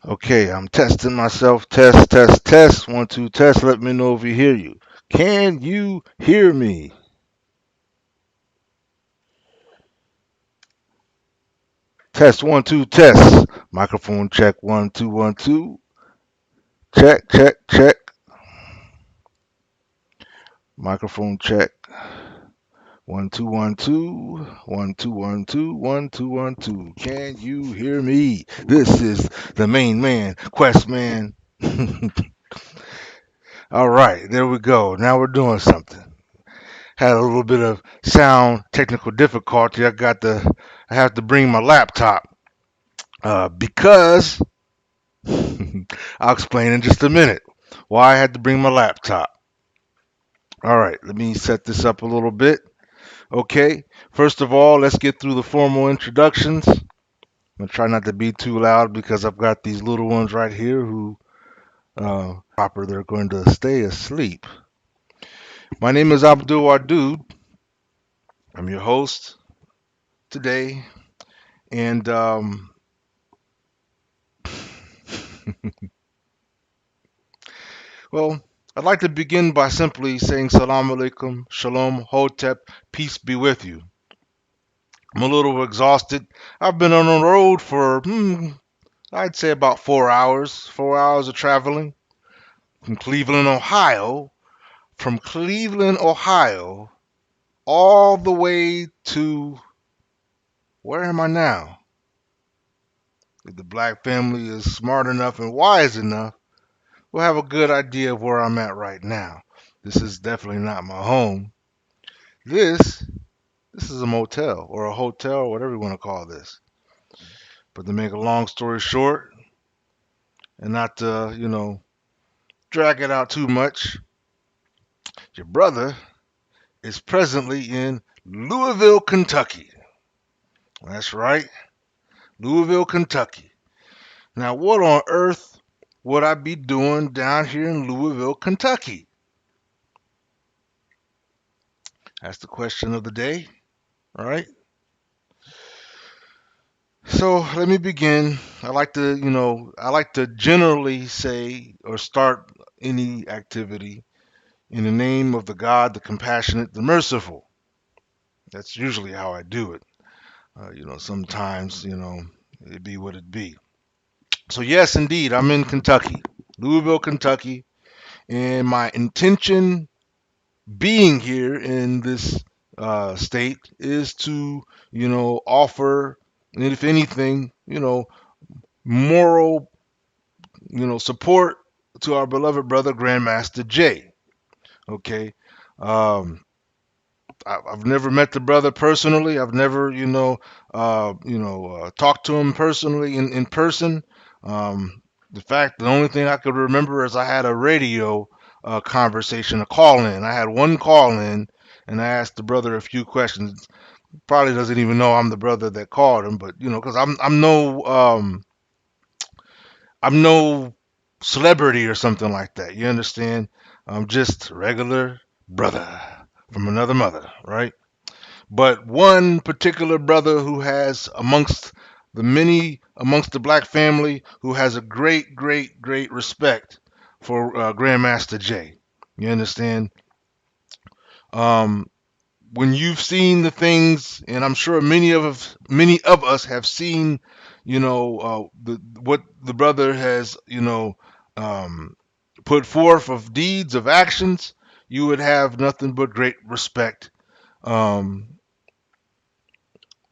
Okay, I'm testing myself. Test, test, test. One, two, test. Let me know if you hear you. Can you hear me? Test, one, two, test. Microphone check, one, two, one, two. Check, check, check. Microphone check. One, two, one, two. One, two, one, two. One, two, one, two. Can you hear me? This is the main man, Quest Man. All right, there we go. Now we're doing something. Had a little bit of sound technical difficulty. I have to bring my laptop because I'll explain in just a minute why I had to bring my laptop. All right, let me set this up a little bit. Okay, first of all, let's get through the formal introductions. I'm gonna try not to be too loud because I've got these little ones right here who proper they're going to stay asleep. My name is Abdul Wadud. I'm your host today, and well, I'd like to begin by simply saying Salam alaikum, Shalom, Hotep, peace be with you. I'm a little exhausted. I've been on the road for, I'd say about 4 hours, 4 hours of traveling from Cleveland, Ohio, all the way to, where am I now? If the black family is smart enough and wise enough, we'll have a good idea of where I'm at right now. This is definitely not my home. This This is a motel or a hotel or whatever you want to call this. But to make a long story short and not to, drag it out too much, your brother is presently in Louisville, Kentucky. That's right, Louisville, Kentucky. Now, what on earth would I be doing down here in Louisville, Kentucky? That's the question of the day, all right? So let me begin. I like to generally say or start any activity in the name of the God, the compassionate, the merciful. That's usually how I do it. Sometimes, it be what it be. So, yes, indeed, I'm in Kentucky, Louisville, Kentucky, and my intention being here in this state is to, offer, and if anything, moral, support to our beloved brother, Grandmaster Jay. Okay. Um, I've never met the brother personally. I've never, talked to him personally in person. The only thing I could remember is I had a radio conversation, a call in. I had one call in, and I asked the brother a few questions. Probably doesn't even know I'm the brother that called him, but because I'm no celebrity or something like that. You understand? I'm just a regular brother from another mother, right? But one particular brother who has amongst the black family who has a great, great, great respect for Grandmaster Jay. You understand? Um, when you've seen the things, and I'm sure many of us have seen, what the brother has, um, put forth of deeds, of actions, you would have nothing but great respect. Um,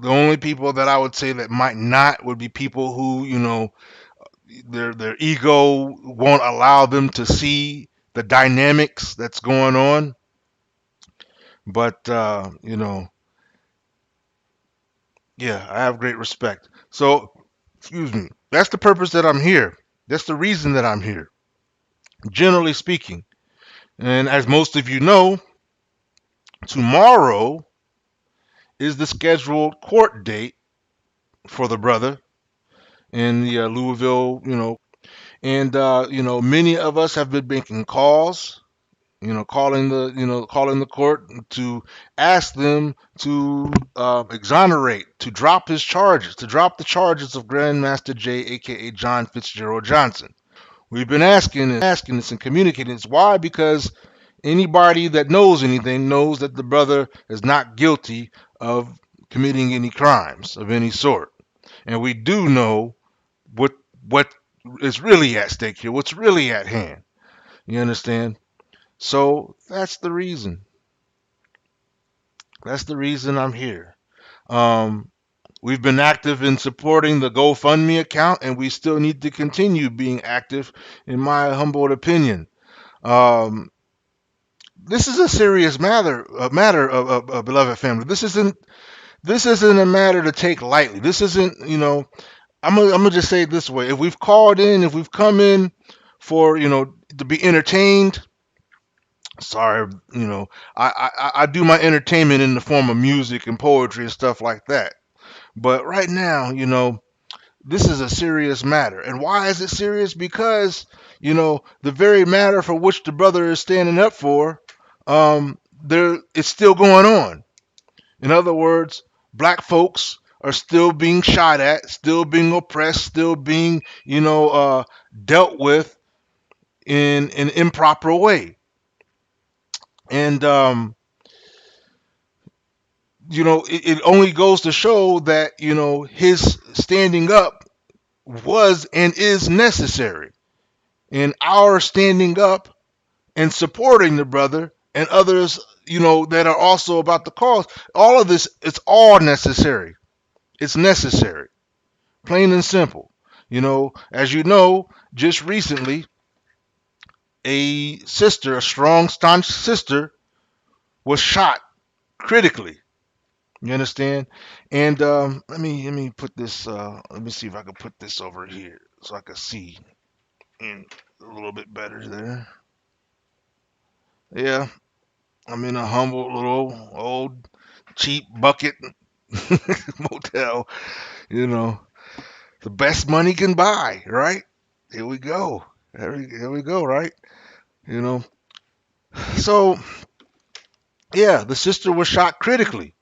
The only people that I would say that might not would be people who, their ego won't allow them to see the dynamics that's going on. But yeah, I have great respect. So, excuse me. That's the purpose that I'm here. That's the reason that I'm here, generally speaking. And as most of you know, tomorrow is the scheduled court date for the brother in the Louisville, and many of us have been making calls. calling the court to ask them to exonerate, to drop his charges, to drop the charges of Grandmaster Jay, aka John Fitzgerald Johnson. We've been asking this and communicating this. Why? Because anybody that knows anything knows that the brother is not guilty of committing any crimes of any sort. And we do know what what is really at stake here, what's really at hand. You understand? So that's the reason. That's the reason I'm here. Um, we've been active in supporting the GoFundMe account, and we still need to continue being active, in my humble opinion. Um, this is a serious matter of beloved family. This isn't a matter to take lightly. This isn't, I'm gonna just say it this way: if we've come in for, to be entertained, sorry, I do my entertainment in the form of music and poetry and stuff like that. But right now, this is a serious matter. And why is it serious? Because, the very matter for which the brother is standing up for, it's still going on. In other words, black folks are still being shot at, still being oppressed, still being, dealt with in an improper way. And, it only goes to show that, his standing up was and is necessary. And our standing up and supporting the brother and others, that are also about the cause, all of this, it's all necessary. It's necessary. Plain and simple. As you know, just recently, a strong, staunch sister, was shot critically. You understand? And let me put this. Let me see if I can put this over here so I can see in a little bit better there. Yeah, I'm in a humble little old cheap bucket motel. You know, the best money can buy. Right? Here we go. Here we go. Right? You know. So yeah, the sister was shot critically.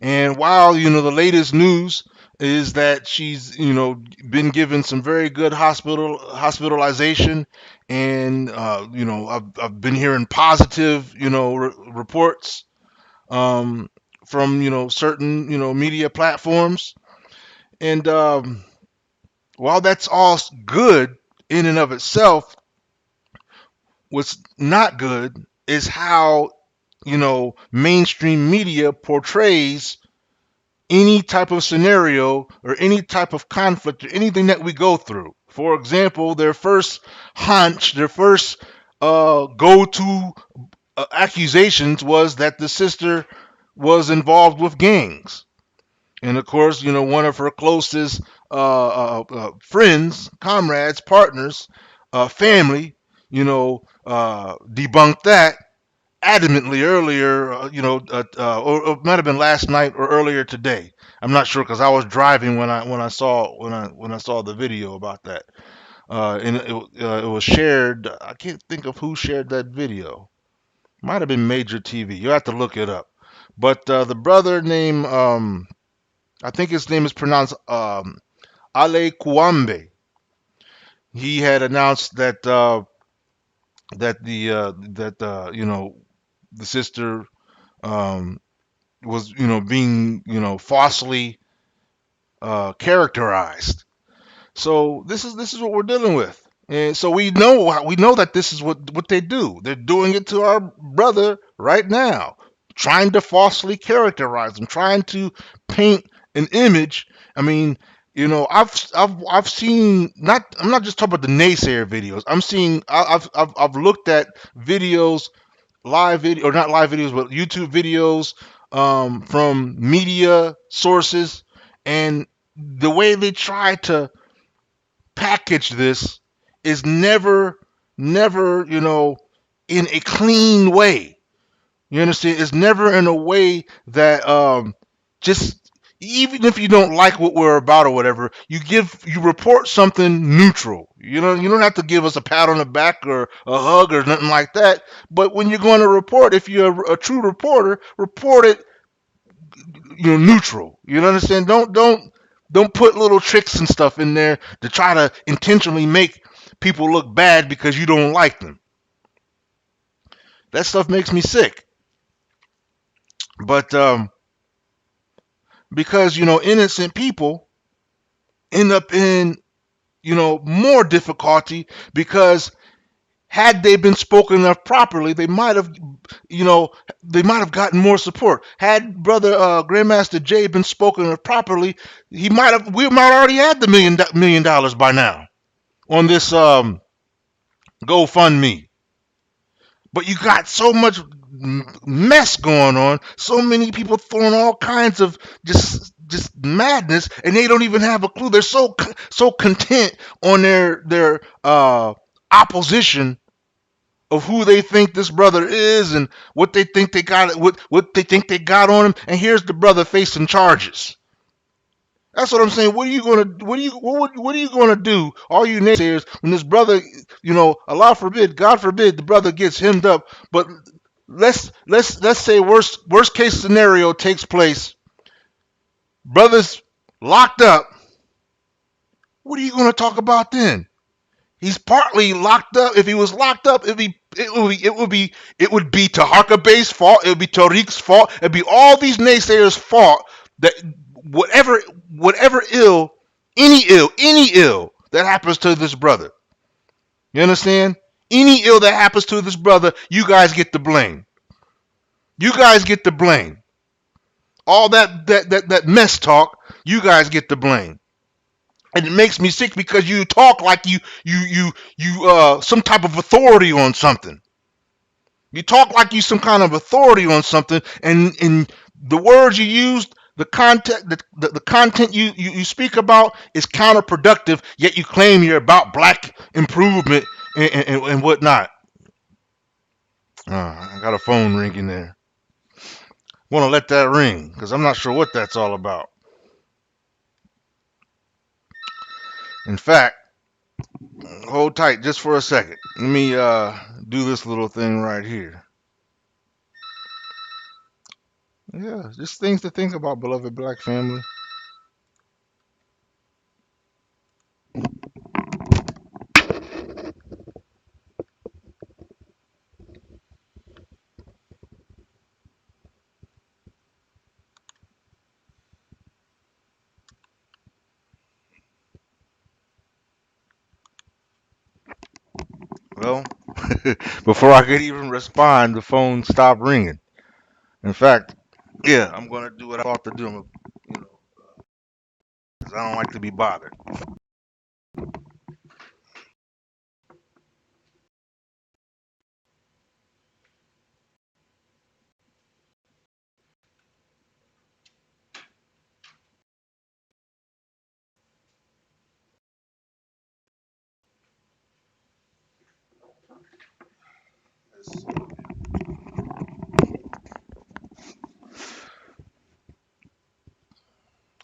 And while, the latest news is that she's, been given some very good hospitalization, and I've been hearing positive, reports, um, from, certain, media platforms. And while that's all good in and of itself, what's not good is how, mainstream media portrays any type of scenario or any type of conflict or anything that we go through. For example, their first go-to accusations was that the sister was involved with gangs, and of course, one of her closest friends, comrades, partners, family, debunked that adamantly earlier, or it might have been last night or earlier today. I'm not sure because I was driving when I saw the video about that, and it was shared. I can't think of who shared that video. Might have been Major TV. You have to look it up. But the brother named, I think his name is pronounced Ale Kuambe. He had announced that the sister, um, was, being, falsely characterized. So this is what we're dealing with. And so we know that this is what they do. They're doing it to our brother right now, trying to falsely characterize him, trying to paint an image. I mean, I've seen, not I'm not just talking about the naysayer videos. I've looked at videos, live video, or not live videos, but YouTube videos, from media sources, and the way they try to package this is never, in a clean way. You understand? It's never in a way that, just, even if you don't like what we're about or whatever, you report something neutral. You don't have to give us a pat on the back or a hug or nothing like that. But when you're going to report, if you're a true reporter, report it, neutral. You understand? Don't put little tricks and stuff in there to try to intentionally make people look bad because you don't like them. That stuff makes me sick. But because innocent people end up in more difficulty because had they been spoken of properly, you know, they might have gotten more support. Had brother Grandmaster Jay been spoken of properly, we might already had the million dollars by now on this GoFundMe. But you got so much mess going on, so many people throwing all kinds of just madness, and they don't even have a clue. They're so content on their opposition of who they think this brother is and what they think they got what they think they got on him. And here's the brother facing charges. That's what I'm saying. What are you gonna do? All you naysayers, when this brother, Allah forbid, God forbid, the brother gets hemmed up. But let's say worst case scenario takes place. Brother's locked up. What are you gonna talk about then? He's partly locked up. If he was locked up, it would be Taharka Bay's fault. It would be Tariq's fault. It'd be all these naysayers' fault that whatever whatever any ill that happens to this brother. You understand? Any ill that happens to this brother, you guys get the blame. You guys get the blame. All that mess talk, you guys get the blame. And it makes me sick because you talk like you some type of authority on something. You talk like you some kind of authority on something, and the words you used, the content, the content you speak about is counterproductive. Yet you claim you're about black improvement and whatnot. I got a phone ringing there. Want to let that ring because I'm not sure what that's all about. In fact, hold tight just for a second. Let me do this little thing right here. Yeah, just things to think about, beloved black family. Well, before I could even respond, the phone stopped ringing. In fact, yeah, I'm gonna do what I thought to do. You know, 'cause I don't like to be bothered.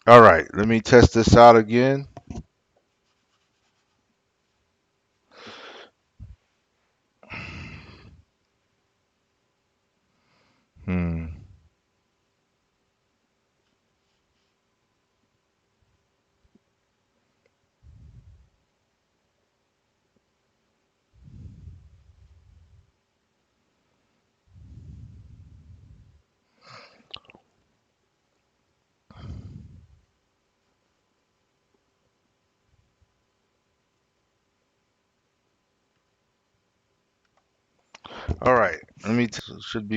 All right, let me test this out again. Hmm. All right, let me should be